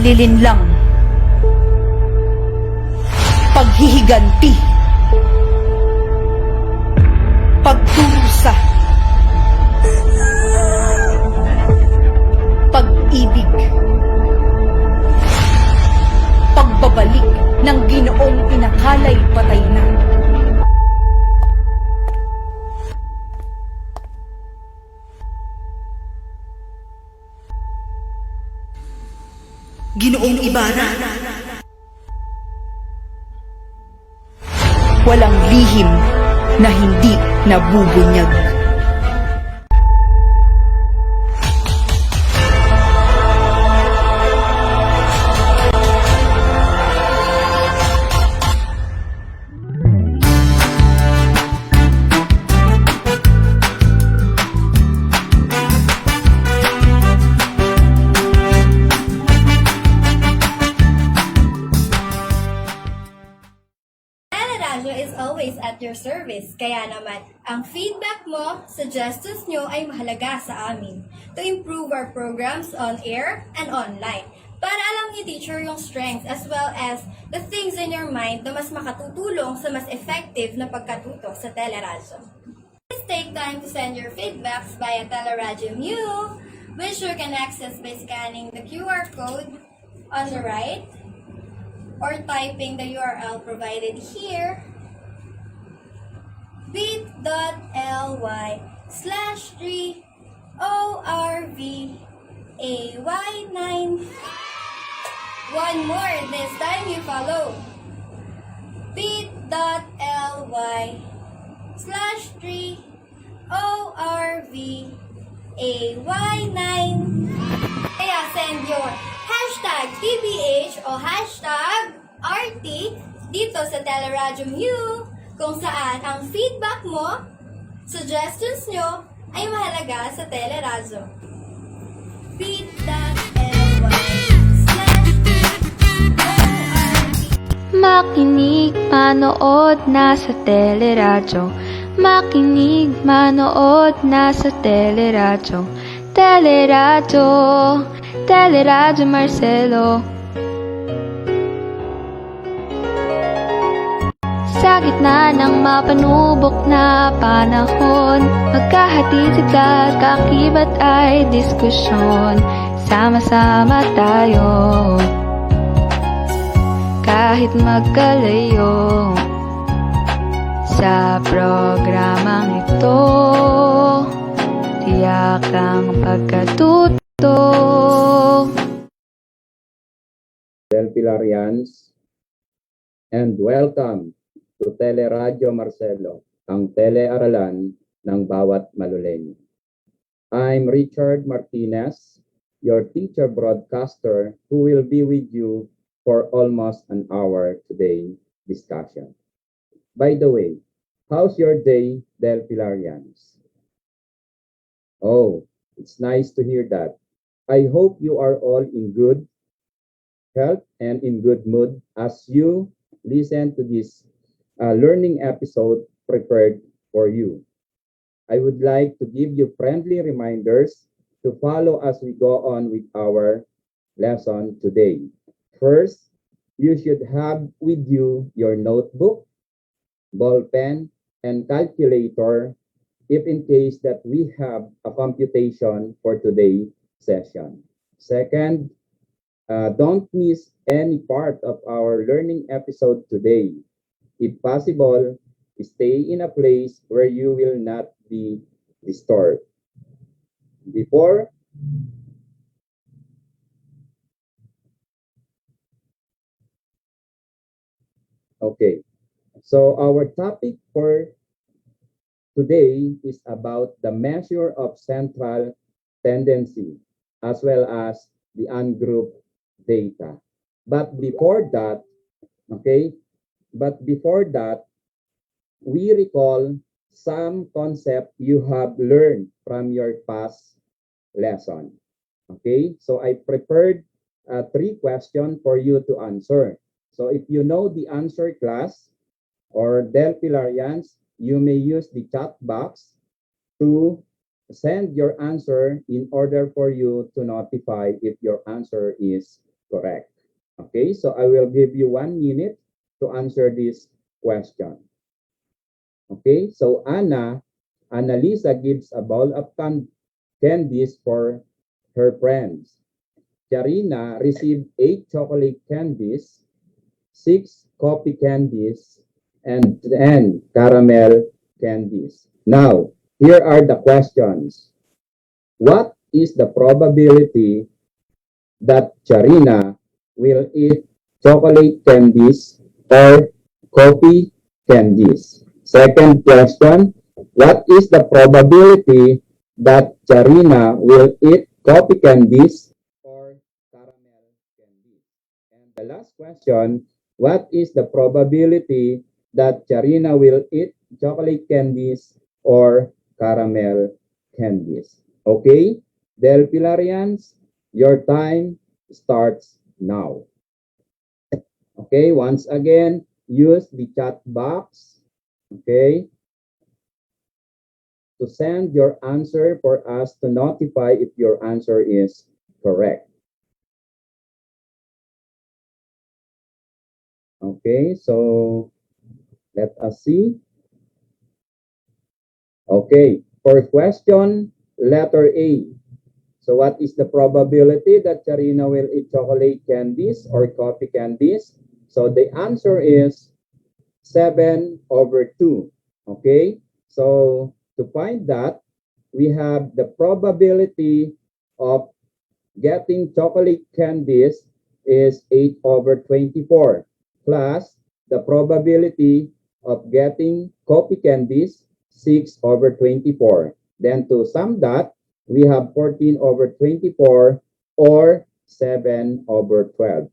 Paglilinlang, paghihiganti, pagdurusa, pag-ibig, pagbabalik ng Ginoong inakalay patay na. Ginoong Ibarra, walang lihim na hindi nabubunyag. Radyo is always at your service. Kaya naman, ang feedback mo, suggestions nyo ay mahalaga sa amin to improve our programs on air and online. Para alam ni teacher yung strengths as well as the things in your mind na mas makatutulong sa mas effective na pagkatuto sa Teleradyo. Please take time to send your feedbacks via Teleradyo Mu, which you can access by scanning the QR code on the right or typing the URL provided here, bit.ly/3ORVAY9. One more, this time you follow. bit.ly/3ORVAY9. Kaya send your hashtag TBH o hashtag RT dito sa Teleradyo Mu, kung saan ang feedback mo, suggestions nyo ay mahalaga sa Teleradyo. Makinig, manood na sa Teleradyo. Makinig, manood na sa Teleradyo. Teleradyo, Teleradyo Marcelo. Sa gitna ng mapanubok na panahon, magkahatid at kaakibat ay diskusyon. Sama-sama tayo, kahit magkalayo. Sa programang ito, tiyak ang pagkatuto. Delpilarians, and welcome to Teleradyo Marcelo, ang telearalan ng bawat Maluleño. I'm Richard Martinez, your teacher broadcaster who will be with you for almost an hour today discussion. By the way, how's your day, Delpilarians? Oh, it's nice to hear that. I hope you are all in good health and in good mood as you listen to this learning episode prepared for you. I would like to give you friendly reminders to follow as we go on with our lesson today. First, you should have with you your notebook, ball pen, and calculator if in case that we have a computation for today's session. Second, don't miss any part of our learning episode today. If possible, stay in a place where you will not be disturbed. Okay, so our topic for today is about the measure of central tendency as well as the ungrouped data. But before that, we recall some concept you have learned from your past lesson. Okay, so I prepared 3 questions for you to answer. So if you know the answer, class or Delpilarians, you may use the chat box to send your answer in order for you to notify if your answer is correct. Okay, so I will give you 1 minute to answer this question. Okay, so Annalisa gives a bowl of candies for her friends. Charina received 8 chocolate candies, 6 coffee candies, and 10 caramel candies. Now, here are the questions. What is the probability that Charina will eat chocolate candies or coffee candies? Second question, what is the probability that Charina will eat coffee candies or caramel candies? And the last question, what is the probability that Charina will eat chocolate candies or caramel candies? Okay, Del Pilarians, your time starts now. Okay, once again, use the chat box, okay, to send your answer for us to notify if your answer is correct. Okay, so let us see. Okay, for question letter A. So what is the probability that Charina will eat chocolate candies or coffee candies? So the answer is 7/2. Okay, so to find that, we have the probability of getting chocolate candies is 8/24 plus the probability of getting coffee candies 6/24. Then to sum that, we have 14/24 or 7/12.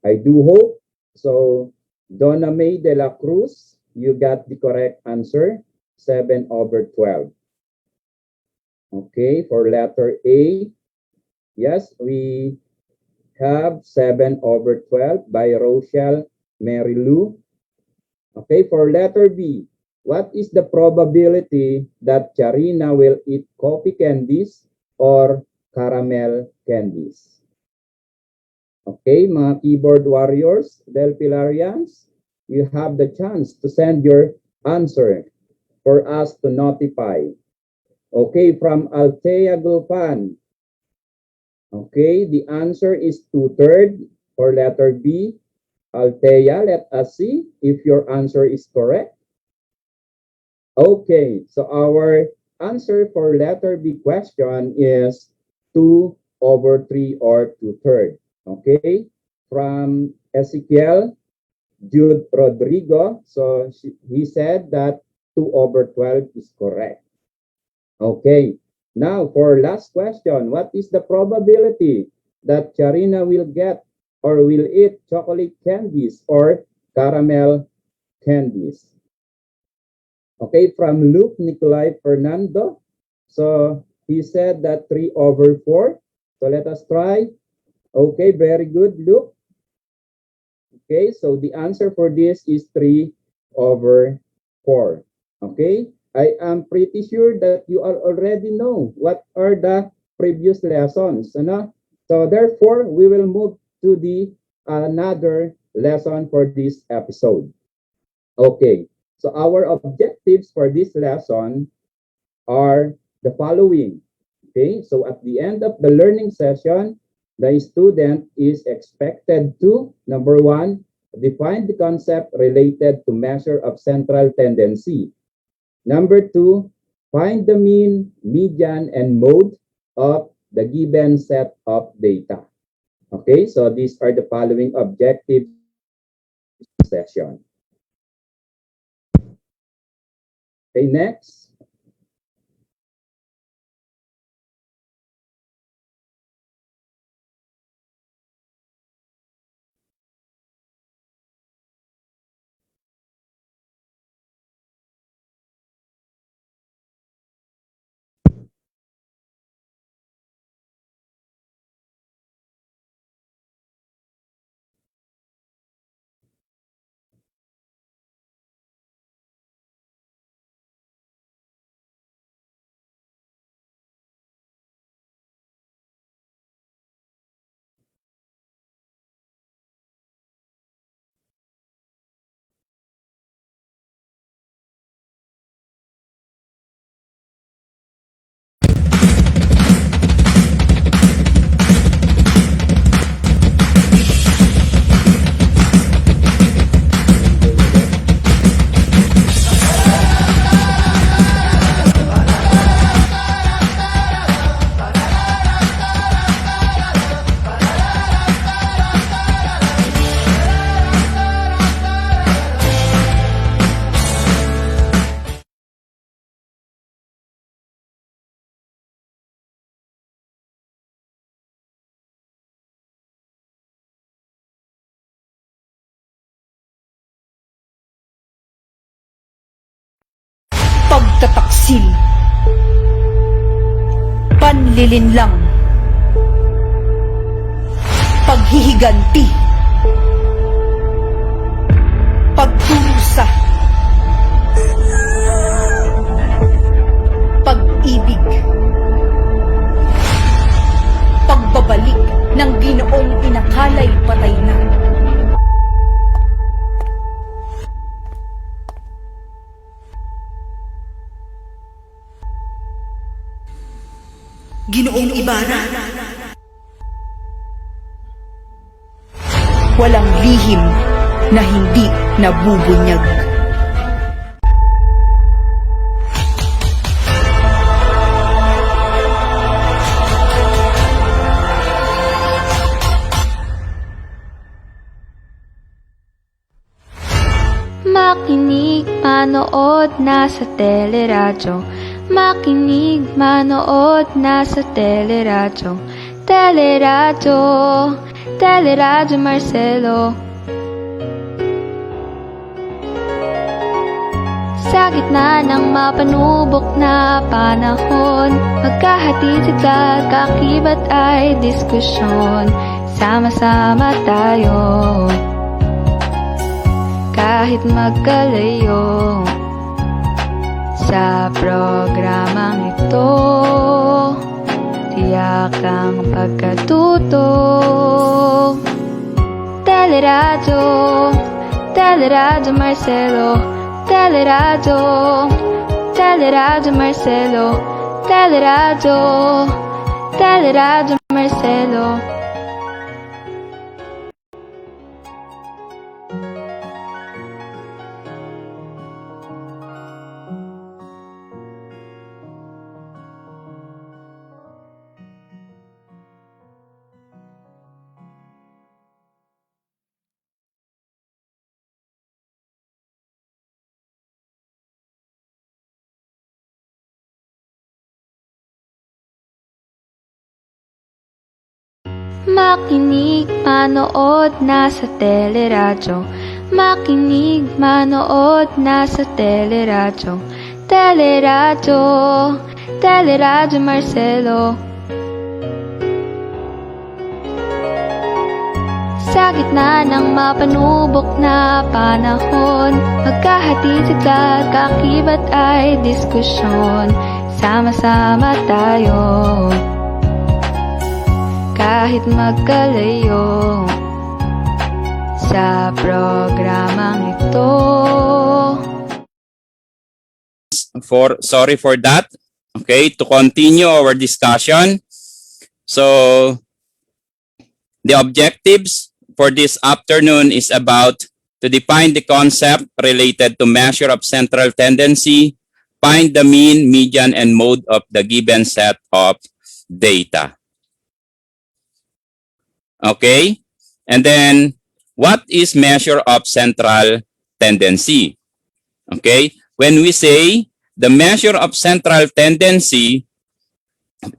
I do hope so. Donna May de la Cruz, you got the correct answer, 7/12. Okay, for letter A, yes, we have 7/12 by Rochelle Mary Lou. Okay, for letter B, what is the probability that Charina will eat coffee candies or caramel candies? Okay, mga keyboard warriors, Del Pilarians, you have the chance to send your answer for us to notify. Okay, from Althea Gulpan. Okay, the answer is 2/3 for letter B. Althea, let us see if your answer is correct. Okay, so our answer for letter B question is 2/3 or 2/3. Okay, from Ezekiel Jude Rodrigo, so he said that 2/12 is correct. Okay, now for last question, what is the probability that Charina will get or will eat chocolate candies or caramel candies? Okay, from Luke Nicolai Fernando. So he said that 3/4. So let us try. Okay, very good, Luke. Okay, so the answer for this is 3/4. Okay, I am pretty sure that you already know what are the previous lessons. Ano? So therefore, we will move to the another lesson for this episode. Okay, so our objectives for this lesson are the following. Okay, so at the end of the learning session, the student is expected to, number one, define the concept related to measure of central tendency. Number two, find the mean, median, and mode of the given set of data. Okay, so these are the following objectives session. Okay, next. pagtataksil, panlilinlang, paghihiganti, pagdurusa, pag-ibig, pagbabalik ng ginoong inakalay patay na. Ginoong Ibarra, walang lihim na hindi nabubunyag. Makinig, manood, nasa teleradyo. Makinig, manood, nasa teleradyo. Teleradyo, Teleradyo Marcelo. Sa gitna ng mapanubok na panahon, magkahatid sa kakibat ay diskusyon. Sama-sama tayo, kahit magkalayo. Sa programang ito, tiyak ang pagkatuto. Teleradyo, Teleradyo Marcelo. Teleradyo, Teleradyo Marcelo. Teleradyo, Teleradyo Marcelo. Makinig, manood, nasa teleradyo. Makinig, manood, nasa teleradyo. Teleradyo, Teleradyo Marcelo. Sa gitna ng mapanubok na panahon, magkahatid sa kakibat ay diskusyon. Sama-sama tayo, kahit magkalayo. Sa programang ito. Sorry for that. Okay, to continue our discussion. So, the objectives for this afternoon is about to define the concept related to measure of central tendency, find the mean, median, and mode of the given set of data. Okay, and then what is measure of central tendency? Okay, when we say the measure of central tendency,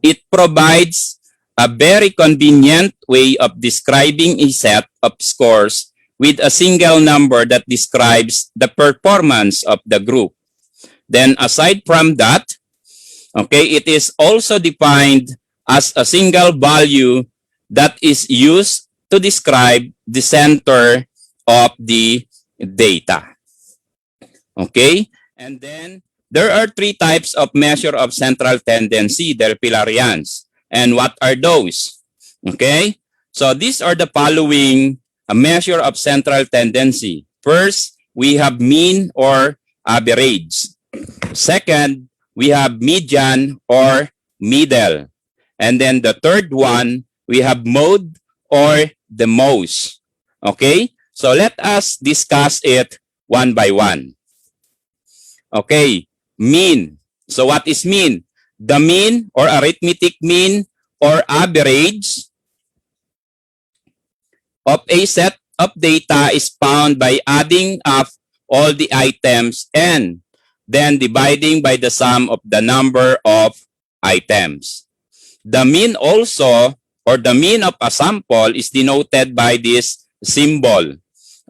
it provides a very convenient way of describing a set of scores with a single number that describes the performance of the group. Then aside from that, okay, it is also defined as a single value that is used to describe the center of the data. Okay, and then there are three types of measure of central tendency, they're Pillarians. And what are those? Okay, so these are the following measure of central tendency. First, we have mean or average. Second, we have median or middle. And then the third one, we have mode or the most. Okay, so let us discuss it one by one. Okay, mean. So what is mean? The mean or arithmetic mean or average of a set of data is found by adding up all the items and then dividing by the sum of the number of items. The mean also, or the mean of a sample, is denoted by this symbol.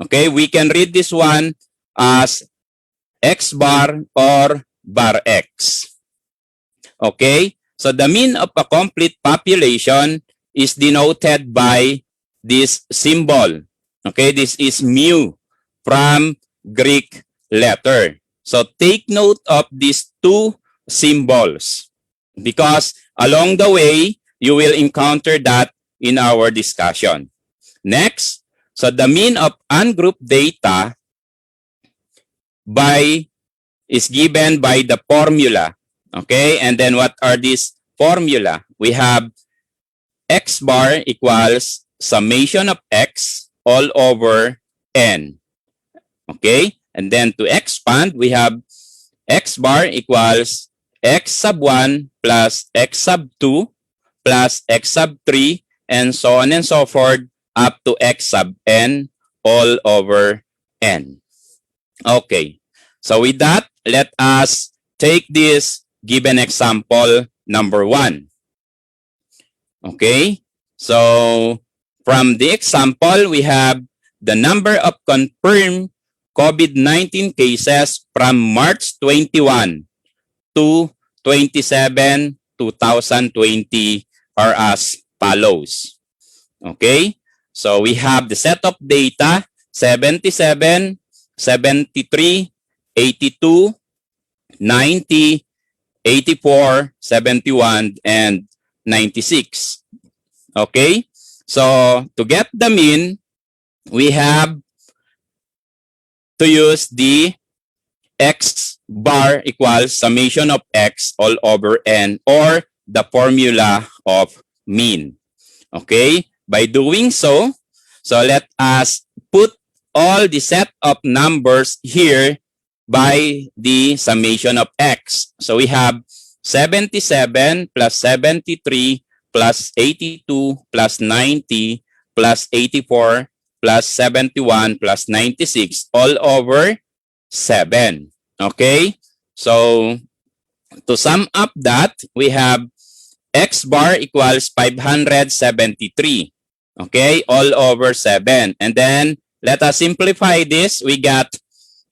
Okay, we can read this one as X bar or bar X. Okay? So the mean of a complete population is denoted by this symbol. Okay? This is mu from Greek letter. So take note of these two symbols because along the way, you will encounter that in our discussion. Next, so the mean of ungrouped data is given by the formula. Okay, and then what are these formula? We have x bar equals summation of x all over n. Okay, and then to expand, we have x bar equals x sub 1 plus x sub 2 plus x sub 3 and so on and so forth up to x sub n all over n. Okay, so with that, let us take this given example number 1. Okay, so from the example, we have the number of confirmed COVID-19 cases from March 21 to 27, 2020 are as follows. Okay, so we have the set of data 77, 73, 82, 90, 84, 71, and 96. Okay, so to get the mean, we have to use the x bar equals summation of x all over n or the formula of mean. Okay, by doing so, let us put all the set of numbers here by the summation of x. So we have 77 plus 73 plus 82 plus 90 plus 84 plus 71 plus 96 all over 7. Okay? So to sum up that, we have x bar equals 573. Okay? All over 7. And then let us simplify this. We got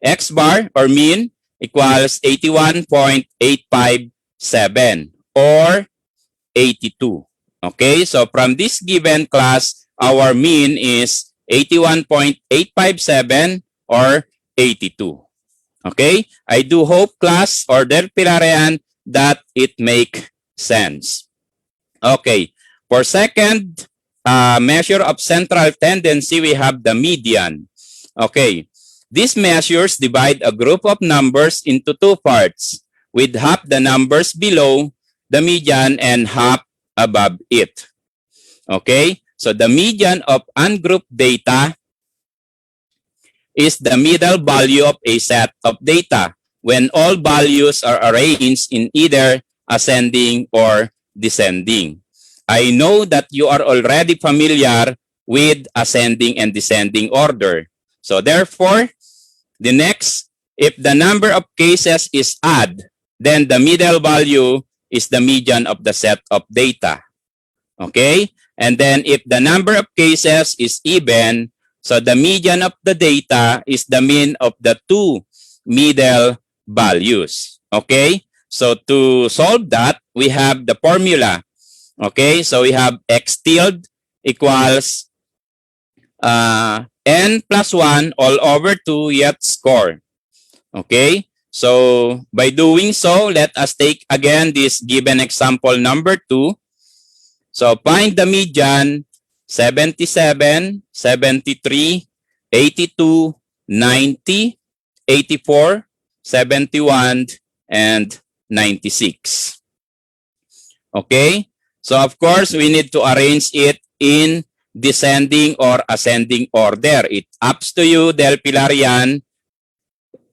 x bar or mean equals 81.857 or 82. Okay, so from this given class, our mean is 81.857 or 82. Okay, I do hope class or Del Pilarian that it make sense. Okay, for second measure of central tendency, we have the median. Okay. These measures divide a group of numbers into two parts, with half the numbers below the median and half above it. Okay, so the median of ungrouped data is the middle value of a set of data when all values are arranged in either ascending or descending. I know that you are already familiar with ascending and descending order. So therefore, the next, if the number of cases is odd, then the middle value is the median of the set of data. Okay? And then if the number of cases is even, so the median of the data is the mean of the two middle values. Okay? So to solve that, we have the formula. Okay? So we have x tilde equals n plus 1 all over 2 yet score. Okay, so by doing so, let us take again this given example number 2. So find the median 77, 73, 82, 90, 84, 71, and 96. Okay, so of course, we need to arrange it in descending or ascending order. It's up to you, Del Pilarian.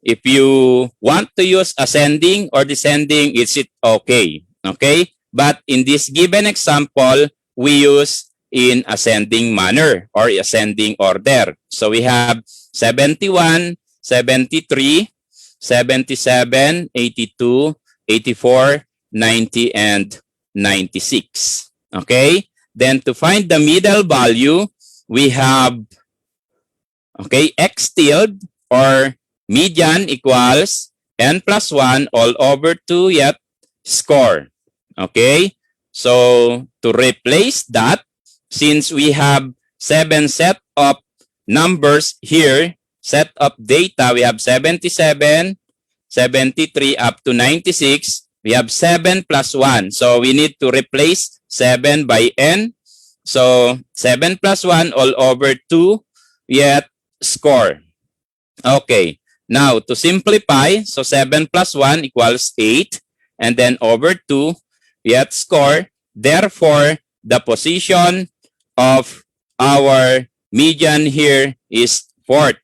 If you want to use ascending or descending, it's okay. Okay? But in this given example, we use in ascending manner or ascending order. So we have 71, 73, 77, 82, 84, 90, and 96. Okay? Then to find the middle value, we have, okay, x tilde or median equals n plus 1 all over 2 yet score. Okay? So, to replace that, since we have 7 set of numbers here, set of data, we have 77, 73 up to 96. We have 7 plus 1. So, we need to replace 7 by n. So, 7 plus 1 all over 2 yet score. Okay. Now, to simplify, so 7 plus 1 equals 8. And then over 2 yet score. Therefore, the position of our median here is fourth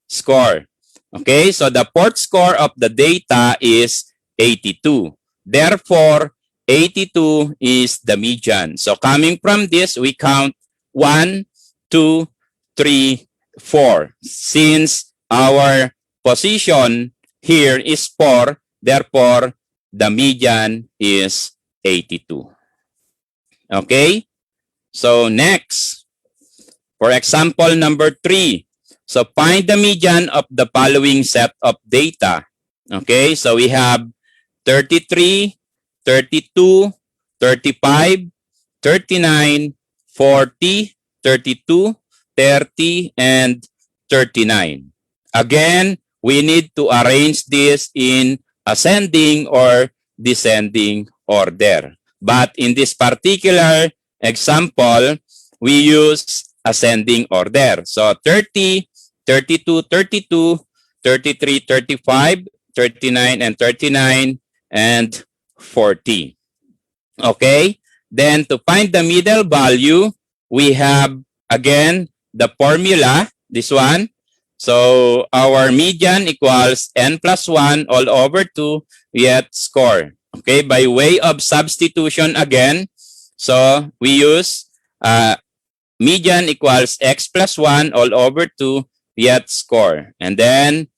score. Okay, so the fourth score of the data is 82. Therefore, 82 is the median. So coming from this, we count 1, 2, 3, 4. Since our position here is 4, therefore, the median is 82. Okay? So next, for example number 3. So find the median of the following set of data. Okay? So we have 33, 32, 35, 39, 40, 32, 30, and 39. Again, we need to arrange this in ascending or descending order. But in this particular example, we use ascending order. So 30, 32, 32, 33, 35, 39, and 39, and 40. Okay? Then to find the middle value, we have again the formula, this one. So our median equals n plus 1 all over 2 yet score. Okay, by way of substitution again, so we use median equals x plus 1 all over 2 yet score. And then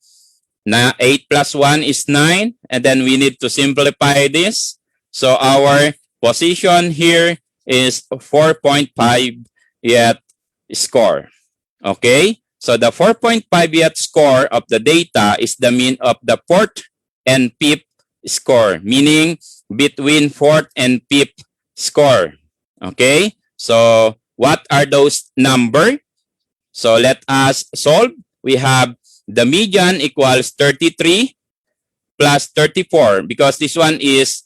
8 plus 1 is 9. And then we need to simplify this. So our position here is 4.5 yet score. Okay, so the 4.5 yet score of the data is the mean of the fourth and fifth score, meaning between fourth and fifth score. Okay, so what are those numbers? So let us solve. We have the median equals 33 plus 34 because this one is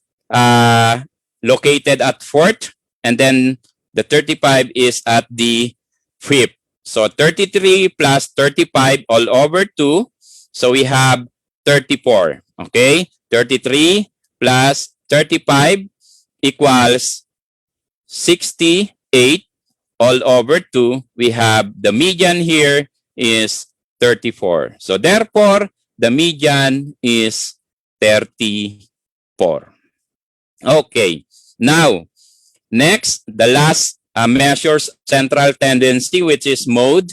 located at fourth, and then the 35 is at the fifth. So 33 plus 35 all over 2. So we have 34. Okay, 33 plus 35 equals 68 all over 2. We have the median here is 34. So therefore, the median is 34. Okay, now, next, the last measures central tendency, which is mode.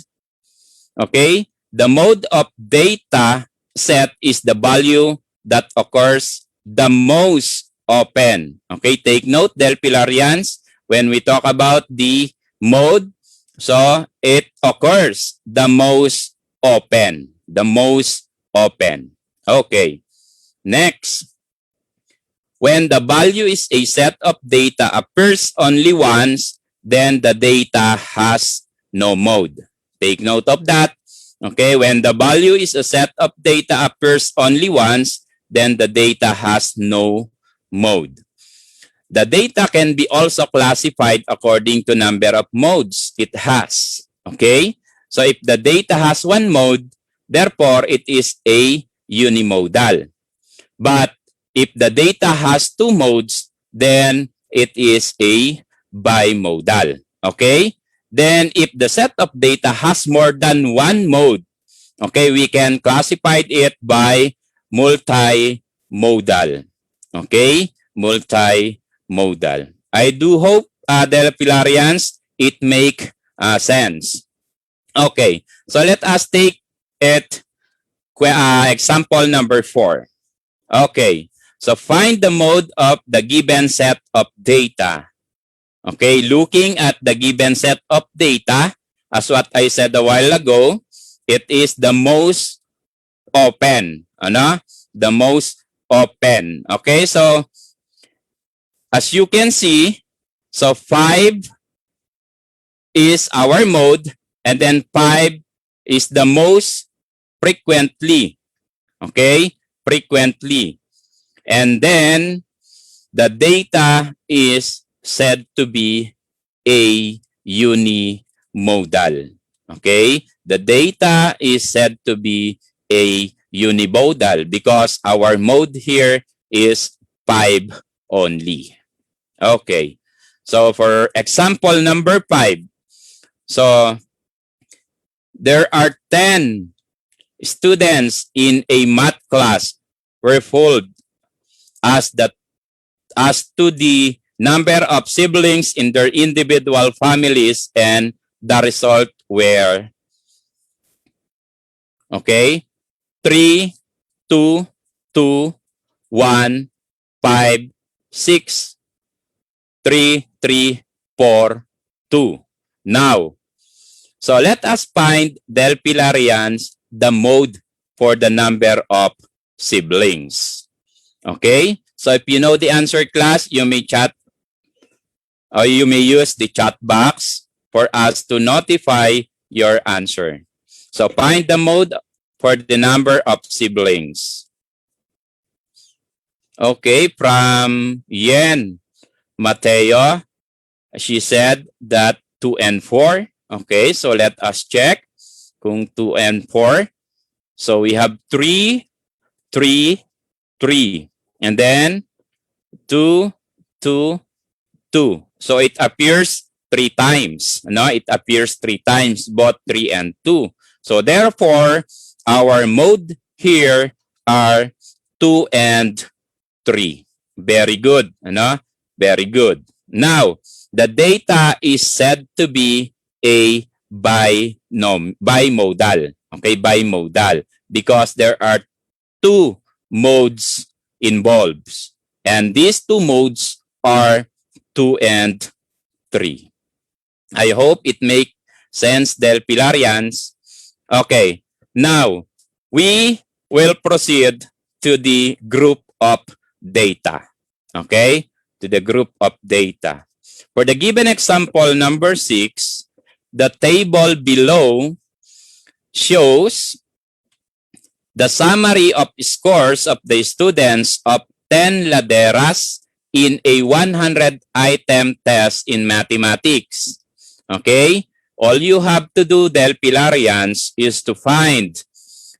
Okay, the mode of data set is the value that occurs the most often. Okay, take note, Del Pilarians, when we talk about the mode, so it occurs the most often. The most often. Okay, next. When the value is a set of data appears only once, then the data has no mode. Take note of that. Okay, when the value is a set of data appears only once, then the data has no mode. The data can be also classified according to number of modes it has. Okay, so if the data has one mode, therefore it is a unimodal. But if the data has two modes, then it is a bimodal. Okay? Then if the set of data has more than one mode, okay, we can classify it by multimodal. Okay? Multimodal. I do hope, Del Pilarians, it make sense. Okay. So let us take it example number 4. Okay. So find the mode of the given set of data. Okay, looking at the given set of data, as what I said a while ago, it is the most open. Ano? The most open. Okay, so as you can see, so 5 is our mode, and then 5 is the most frequently. Okay, frequently. And then the data is said to be a unimodal. Okay, the data is said to be a unimodal because our mode here is 5 only. Okay, so for example number 5, so there are 10 students in a math class were polled as to the number of siblings in their individual families, and the result were, okay, 3, 2, 2, 1, 5, 6, 3, 3, 4, 2. Now, so let us find Del Pilarians the mode for the number of siblings. Okay? So if you know the answer, class, you may chat or you may use the chat box for us to notify your answer. So find the mode for the number of siblings. Okay, from Yen Mateo, she said that 2 and 4. Okay, so let us check kung 2 and 4. So we have 3, 3, 3. And then 2, 2, 2. So it appears 3 times. No, it appears 3 times, both 3 and 2. So therefore, our mode here are 2 and 3. Very good. No? Very good. Now, the data is said to be a bimodal. Okay, bimodal. Because there are 2 modes involved. And these 2 modes are 2 and 3. I hope it makes sense, Del Pilarians. Okay, now we will proceed to the group of data. Okay, to the group of data. For the given example number 6, the table below shows the summary of scores of the students of 10 laderas in a 100-item test in mathematics. Okay? All you have to do, Del Pilarians, is to find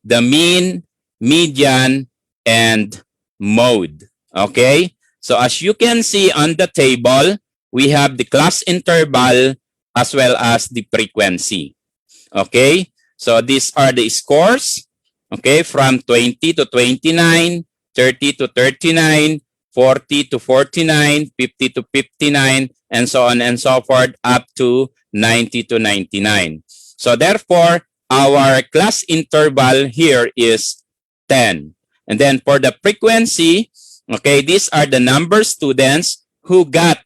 the mean, median, and mode. Okay? So as you can see on the table, we have the class interval as well as the frequency. Okay? So these are the scores. Okay? From 20 to 29, 30 to 39, 40 to 49, 50 to 59, and so on and so forth up to 90 to 99. So therefore, our class interval here is 10. And then for the frequency, okay, these are the number of students who got,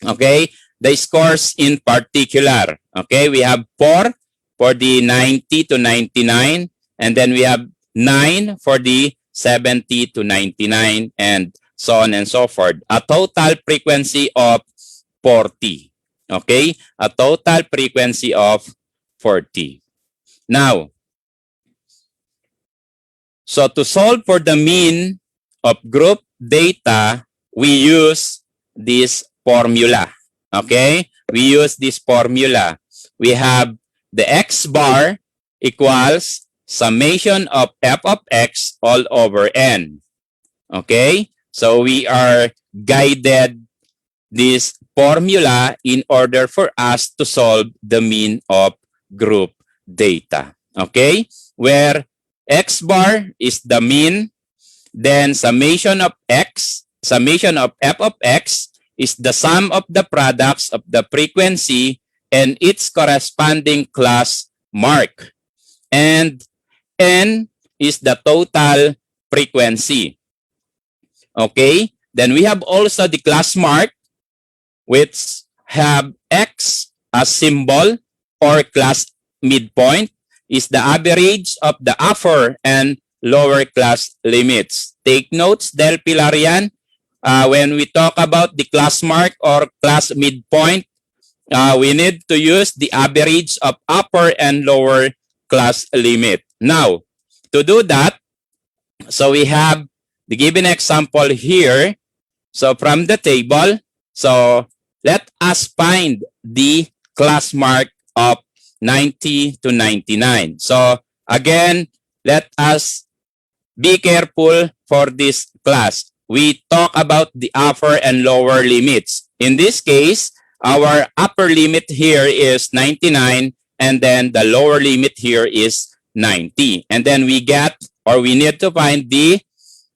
okay, the scores in particular. Okay, we have 4 for the 90 to 99, and then we have 9 for the 70 to 99, and so on and so forth. A total frequency of 40. Okay, a total frequency of 40. Now, so to solve for the mean of group data, we use this formula. Okay, we use this formula. We have the x bar equals summation of f of x all over n. Okay, so we are guided this formula in order for us to solve the mean of group data. Okay, where x bar is the mean, then summation of x, summation of f of x is the sum of the products of the frequency and its corresponding class mark. And n is the total frequency. Okay, then we have also the class mark, which have x as symbol, or class midpoint is the average of the upper and lower class limits. Take notes, Del Pilarian. When we talk about the class mark or class midpoint, we need to use the average of upper and lower class limit. Now, to do that, so we have the given example here. So from the table, so let us find the class mark of 90 to 99. So again, let us be careful for this class. We talk about the upper and lower limits. In this case, our upper limit here is 99, and then the lower limit here is 90. And then we get, or we need to find the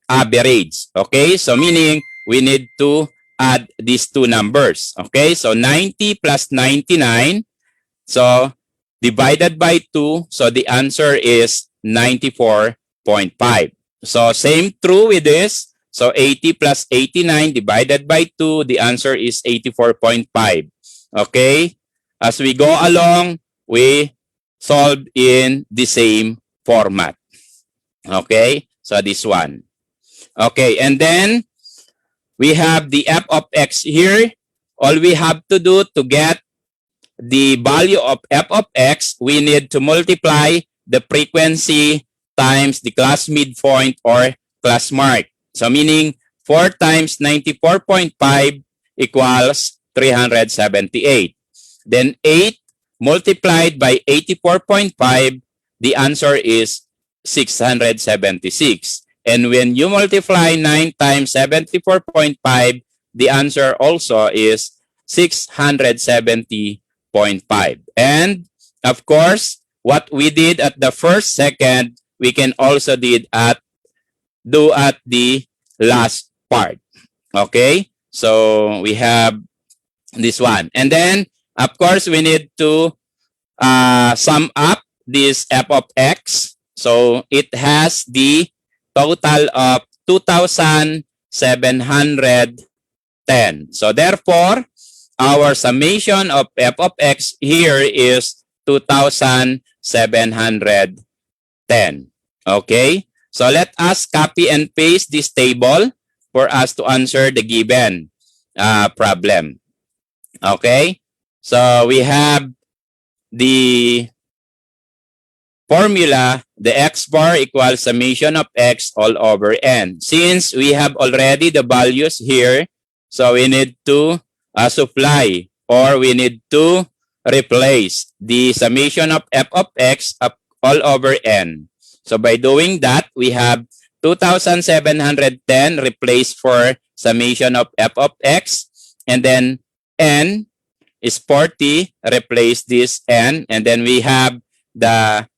average. Okay, so meaning we need to add these two numbers. Okay, so 90 plus 99, so divided by 2, so the answer is 94.5. So same true with this. So 80 plus 89 divided by 2, the answer is 84.5. Okay, as we go along, we solve in the same format. Okay, so this one. Okay, and then we have the f of x here. All we have to do to get the value of f of x, we need to multiply the frequency times the class midpoint or class mark. So meaning 4 times 94.5 equals 378. Then 8 multiplied by 84.5, the answer is 676. And when you multiply 9 times 74.5, the answer also is 670.5. And of course, what we did at the first second, we can also do at the last part. Okay, so we have this one. And then, of course, we need to sum up this f of x. So it has the total of 2,710. So therefore, our summation of f of x here is 2,710. Okay, so let us copy and paste this table for us to answer the given problem. Okay, so we have the formula, the x bar equals summation of x all over n. Since we have already the values here, so we need to supply, or we need to replace the summation of f of x all over n. So by doing that, we have 2,710 replaced for summation of f of x, and then n is 40, replace this n, and then we have the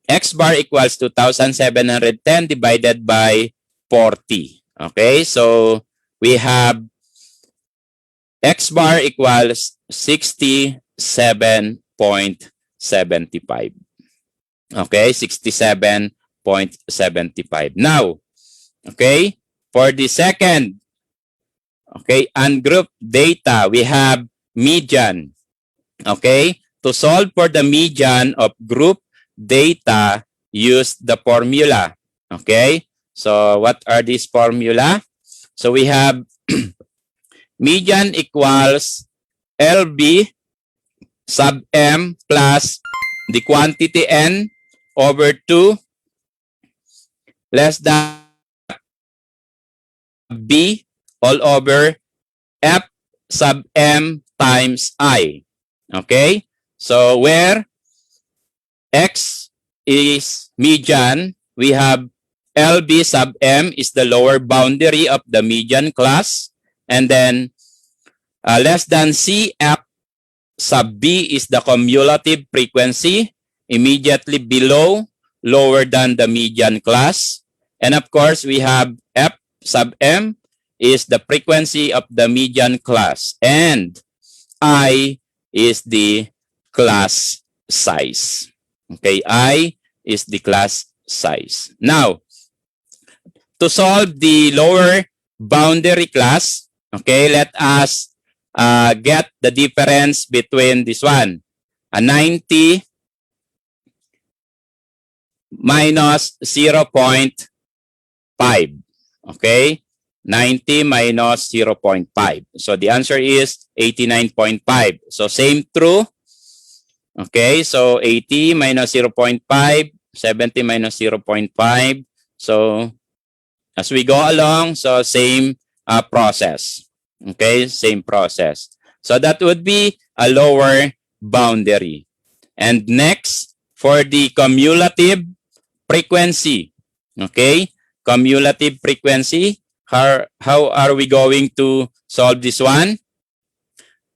x bar equals 2,710 divided by 40. Okay, so we have x bar equals 67.75. Okay, 67.75. Now, okay, for the second, okay, ungrouped data, we have median. Okay, to solve for the median of group data, use the formula. Okay, so what are these formula? So we have median equals LB sub M plus the quantity N over 2 less than B all over F sub M times I. Okay, so where X is median, we have LB sub M is the lower boundary of the median class, and then less than CF sub B is the cumulative frequency, immediately below, lower than the median class. And of course, we have F sub M is the frequency of the median class, and I is the class size. Okay, I is the class size. Now, to solve the lower boundary class, okay, let us get the difference between this one, a 90 minus 0.5. Okay? 90 minus 0.5. So the answer is 89.5. So same true. Okay, so 80 minus 0.5, 70 minus 0.5. So as we go along, so same process. Okay, same process. So that would be a lower boundary. And next, for the cumulative frequency. Okay, cumulative frequency. How are we going to solve this one?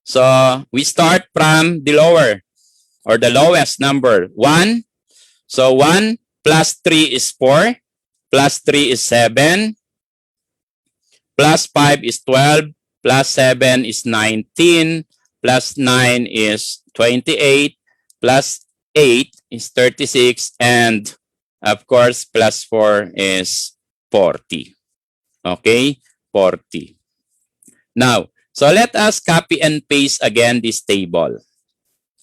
So we start from the lower or the lowest number, 1. So 1 plus 3 is 4, plus 3 is 7, plus 5 is 12, plus 7 is 19, plus 9 is 28, plus 8 is 36, and of course, plus 4 is 40. Okay, 40. Now, so let us copy and paste again this table.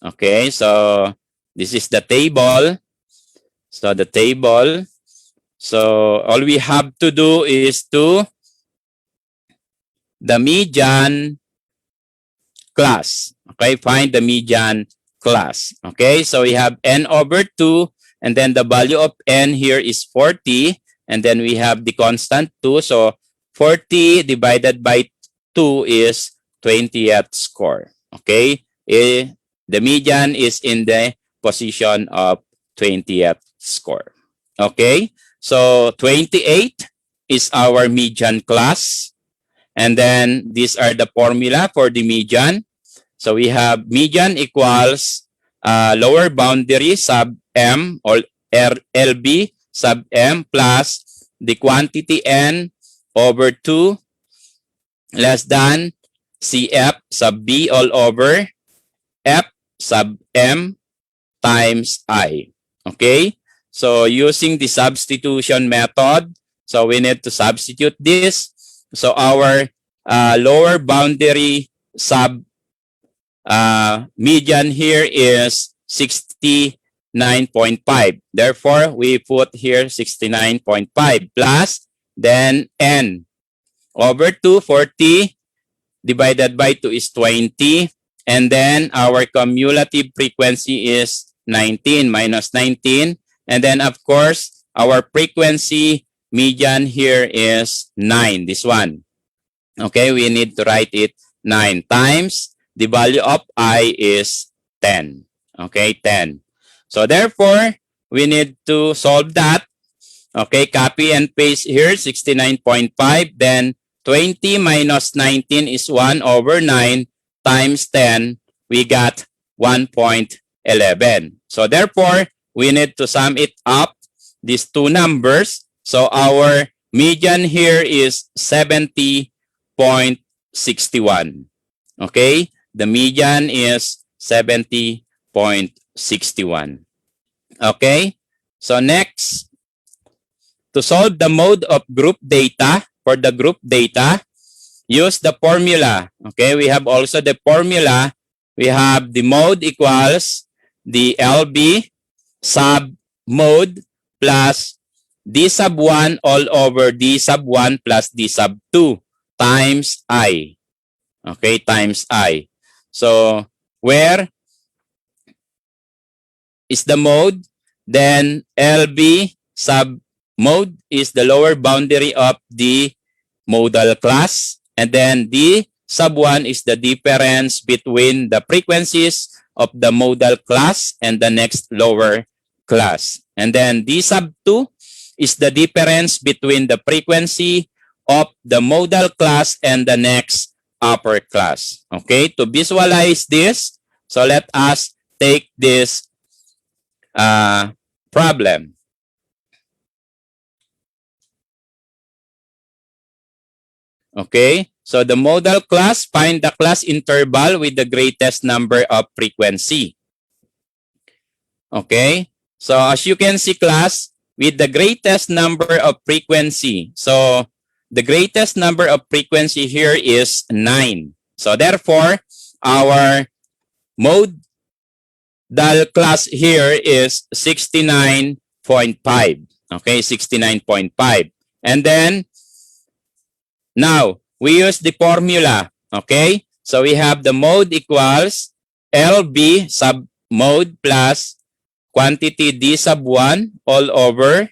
Okay, so this is the table. So the table. So all we have to do is to the median class. Okay, find the median class. Okay, so we have n over 2, and then the value of n here is 40, and then we have the constant 2. So 40 divided by 2 is 20th score. Okay, the median is in the position of 20th score. Okay, so 28 is our median class. And then these are the formula for the median. So we have median equals lower boundary sub m or LB sub m plus the quantity n over 2 less than CF sub b all over f sub m times I. Okay, so using the substitution method, so we need to substitute this. So our lower boundary sub median here is 69.5. Therefore, we put here 69.5 plus then n over 240 divided by 2 is 20. And then our cumulative frequency is 19 minus 19. And then, of course, our frequency median here is 9, this one. Okay, we need to write it 9 times the value of I is 10. Okay, 10. So therefore, we need to solve that. Okay, copy and paste here, 69.5. Then 20 minus 19 is 1 over 9 times 10. We got 1.11. So therefore, we need to sum it up, these two numbers. So our median here is 70.61. Okay, the median is 70.61. Okay, so next, to solve the mode of group data, for the group data, use the formula. Okay, we have also the formula. We have the mode equals the LB sub mode plus D sub 1 all over D sub 1 plus D sub 2 times I. Okay, times I. So, where is the mode? Then LB sub mode is the lower boundary of the modal class. And then D sub 1 is the difference between the frequencies of the modal class and the next lower class. And then D sub 2 is the difference between the frequency of the modal class and the next upper class. Okay, to visualize this, so let us take this problem. Okay, so the modal class, find the class interval with the greatest number of frequency. Okay, so as you can see, class, with the greatest number of frequency. So the greatest number of frequency here is 9. So therefore, our modal class here is 69.5. Okay, 69.5. And then, now, we use the formula. Okay, so we have the mode equals LB sub mode plus quantity D sub 1 all over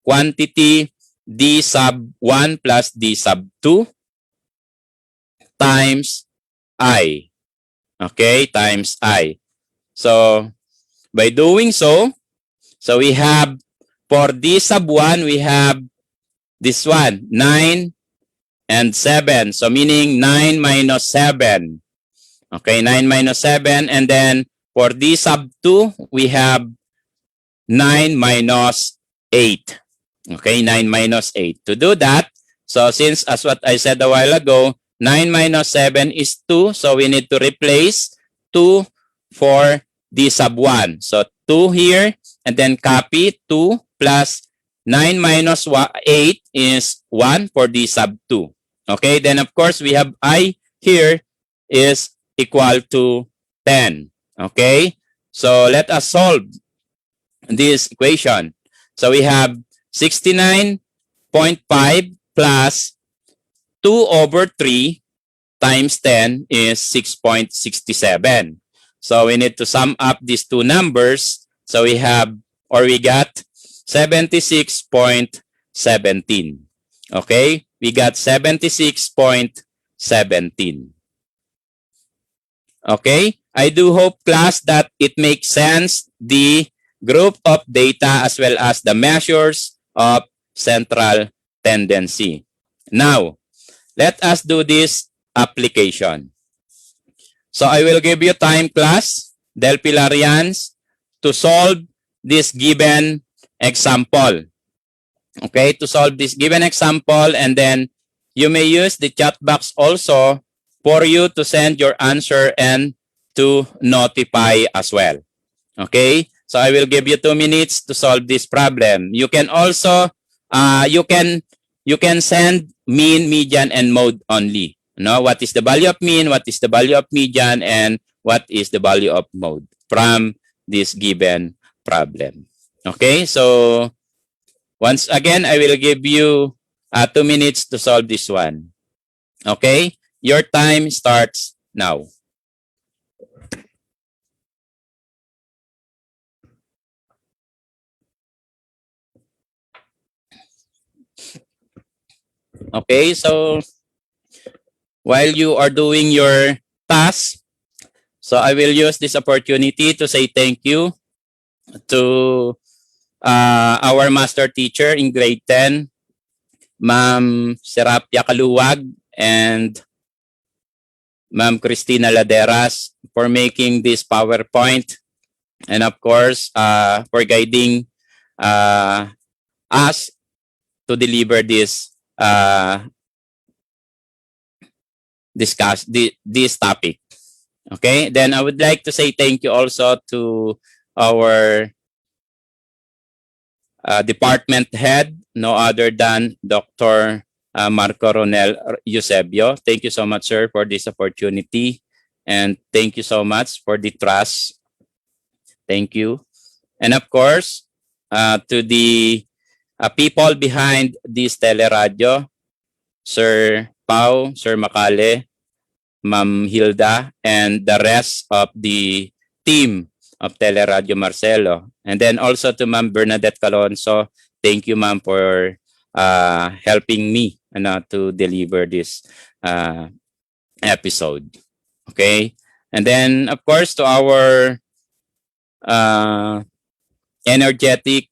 quantity D sub 1 plus D sub 2 times I. Okay, times I. So, by doing so, we have, for D sub 1, we have this one, 9 and 7. So, meaning 9 minus 7. Okay, 9 minus 7. And then, for D sub 2, we have 9 minus 8. Okay, 9 minus 8. To do that, so since as what I said a while ago, 9 minus 7 is 2. So we need to replace 2 for D sub 1. So 2 here, and then copy 2 plus 9 minus 8 is 1 for D sub 2. Okay, then of course we have I here is equal to 10. Okay, so let us solve this equation. So we have 69.5 plus 2 over 3 times 10 is 6.67. So we need to sum up these two numbers. So we have, or we got 76.17. Okay, we got 76.17. Okay, I do hope, class, that it makes sense, the group of data as well as the measures of central tendency. Now, let us do this application. So I will give you time, class, Del Pilarians, to solve this given example. Okay, to solve this given example, and then you may use the chat box also for you to send your answer and to notify as well. Okay, so I will give you 2 minutes to solve this problem. You can also you can send mean, median, and mode only. No, what is the value of mean, what is the value of median, and what is the value of mode from this given problem. Okay, so once again, I will give you 2 minutes to solve this one. Okay, your time starts now. Okay, so while you are doing your task, so I will use this opportunity to say thank you to our master teacher in grade 10, Ma'am Serapia Kaluwag and Ma'am Cristina Laderas, for making this PowerPoint, and of course for guiding us to deliver this this topic. Okay, then I would like to say thank you also to our department head, no other than Dr. Marco Ronel Eusebio. Thank you so much, sir, for this opportunity, and thank you so much for the trust. Thank you. And of course, to the people behind this teleradio, Sir Pau, Sir Makale, Ma'am Hilda, and the rest of the team of Teleradio Marcelo. And then also to Ma'am Bernadette Calonso, thank you, ma'am, for helping me to deliver this episode. Okay, and then of course to our energetic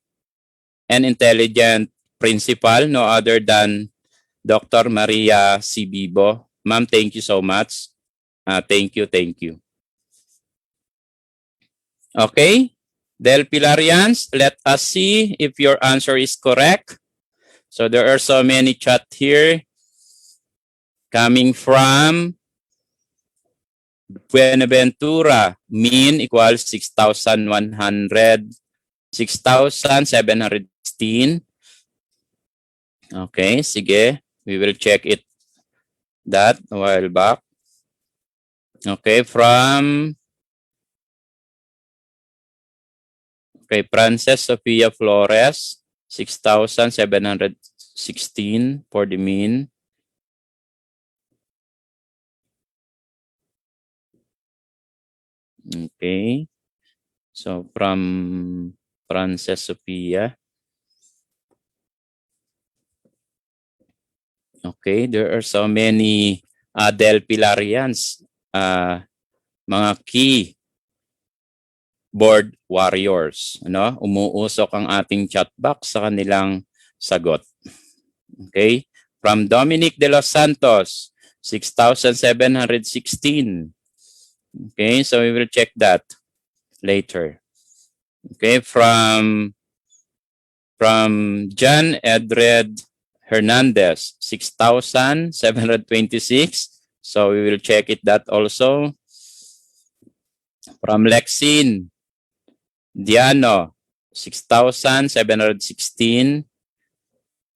and intelligent principal, no other than Dr. Maria C. Bibo. Ma'am, thank you so much. Thank you, thank you. Okay, Del Pilarians, let us see if your answer is correct. So there are so many chat here coming from Buenaventura. Mean equals 6,716. Okay, sige. We will check it that a while back. Okay, from Okay, Frances Sofia Flores, 6,716 for the mean. Okay, so from Frances Sofia. Okay, there are so many Del Pilarians, mga key board warriors, ano? Umuusok ang ating chat box sa kanilang sagot. Okay? From Dominic de los Santos, 6,716. Okay, so we will check that later. Okay, from John Edred Hernandez, 6,726. So we will check that also. From Lexine Diano, 6,716.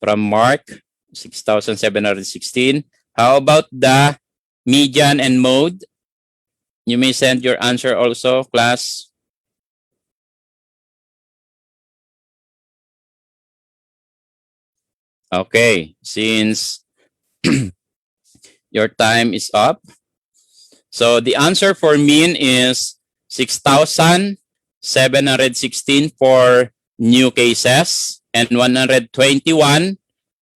From Mark, 6,716. How about the median and mode? You may send your answer also, class. Okay, since your time is up. So the answer for mean is 6,716 for new cases and 121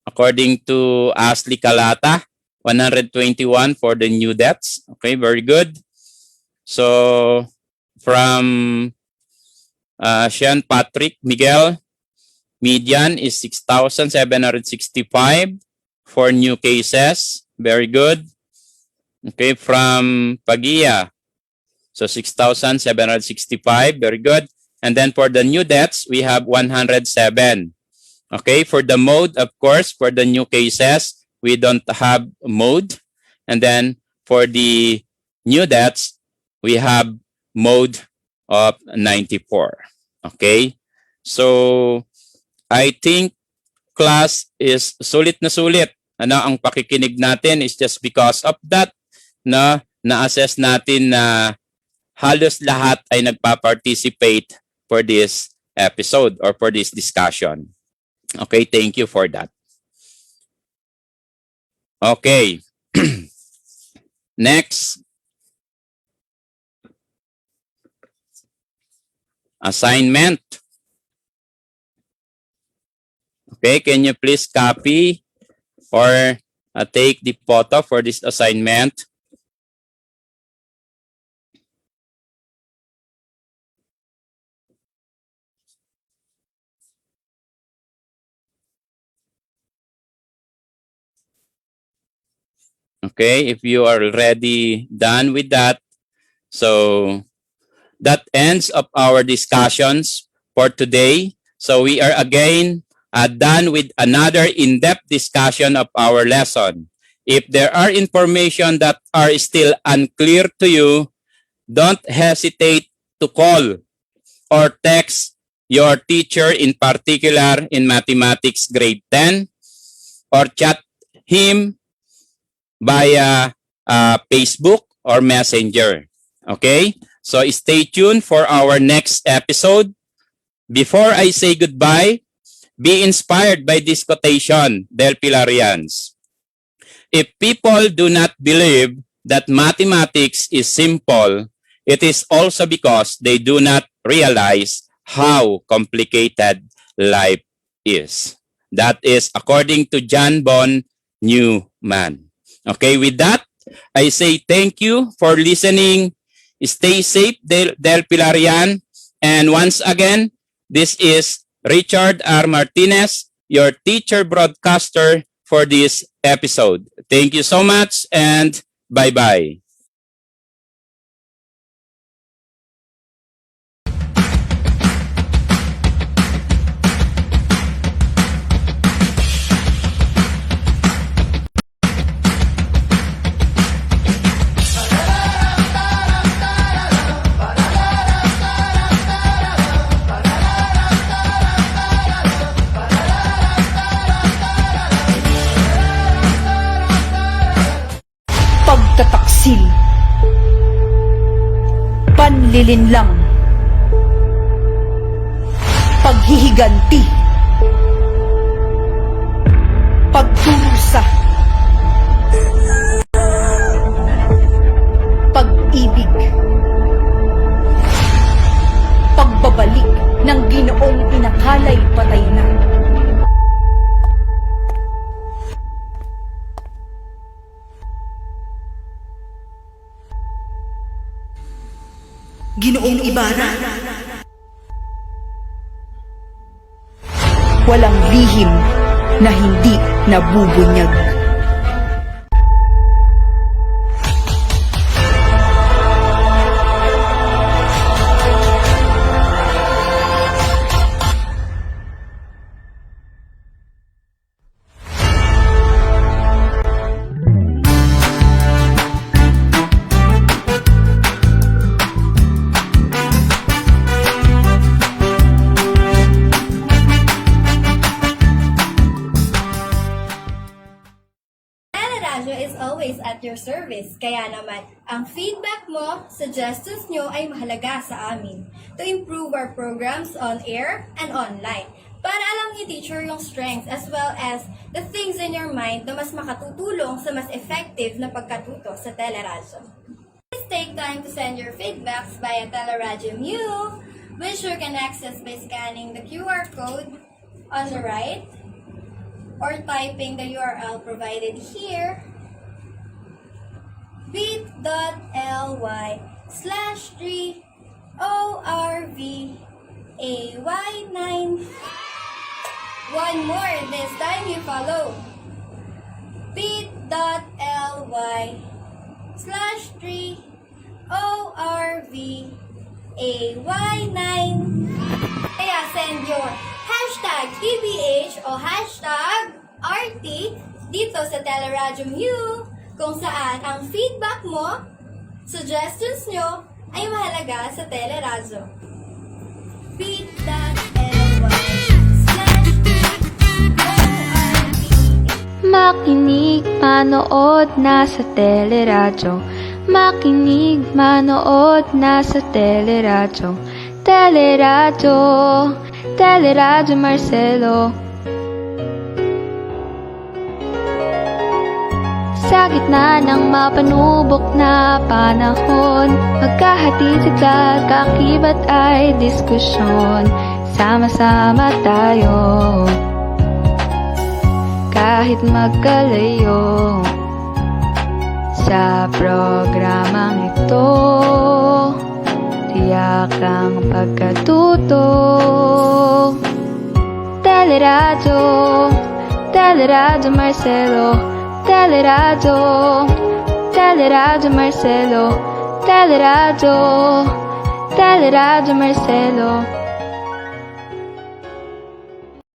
according to Ashley Calata, 121 for the new deaths. Okay, very good. So from Sean Patrick Miguel, median is 6,765 for new cases. Very good. Okay, from Pagia, so 6,765. Very good. And then for the new deaths, we have 107. Okay, for the mode, of course, for the new cases, we don't have mode. And then for the new deaths, we have mode of 94. Okay, so I think class is sulit na sulit. Ano, ang pakikinig natin is just because of that na na-assess natin na halos lahat ay nagpa-participate for this episode or for this discussion. Okay, thank you for that. Okay. Next. Assignment. Okay, can you please copy or take the photo for this assignment? Okay, if you are already done with that, so that ends of our discussions for today. So we are again done with another in-depth discussion of our lesson. If there are information that are still unclear to you, don't hesitate to call or text your teacher, in particular in mathematics grade 10, or chat him via Facebook or Messenger. Okay? So stay tuned for our next episode. Before I say goodbye, be inspired by this quotation, Del Pilarians. If people do not believe that mathematics is simple, it is also because they do not realize how complicated life is. That is according to John Von Neumann. Okay, with that, I say thank you for listening. Stay safe, Del Pilarian. And once again, this is Richard R. Martinez, your teacher broadcaster for this episode. Thank you so much and bye-bye. Pagtataksil, panlilinlang, paghihiganti, pagdurusa, pag-ibig, pagbabalik ng Ginoong inakalay patay na. Ginoong Ibarra, walang lihim na hindi nabubunyag. Teleradyo is always at your service. Kaya naman, ang feedback mo, suggestions nyo ay mahalaga sa amin to improve our programs on air and online. Para alam ni teacher yung strengths as well as the things in your mind na mas makatutulong sa mas effective na pagkatuto sa Teleradyo. Please take time to send your feedbacks via Teleradyo Mu, which you can access by scanning the QR code on the right or typing the URL provided here, bit.ly/3ORVAY9. One more, this time you follow. bit.ly/3ORVAY9. Kaya send your hashtag TBH o hashtag RT dito sa Teleradyo Mu kung saan ang feedback mo, suggestions nyo ay mahalaga sa Teleradyo. Makinig, manood na sa Teleradyo. Makinig, manood na sa Teleradyo. Teleradyo, Teleradyo Marcelo. Sa gitna ng mapanubok na panahon, magkahatid sa kakibat ay diskusyon. Sama-sama tayo, kahit magkalayo. Sa programang ito, tiyak ang pagkatuto. Teleradyo, Teleradyo Marcelo. Teleradyo, Teleradyo Marcelo. Teleradyo, Teleradyo Marcelo.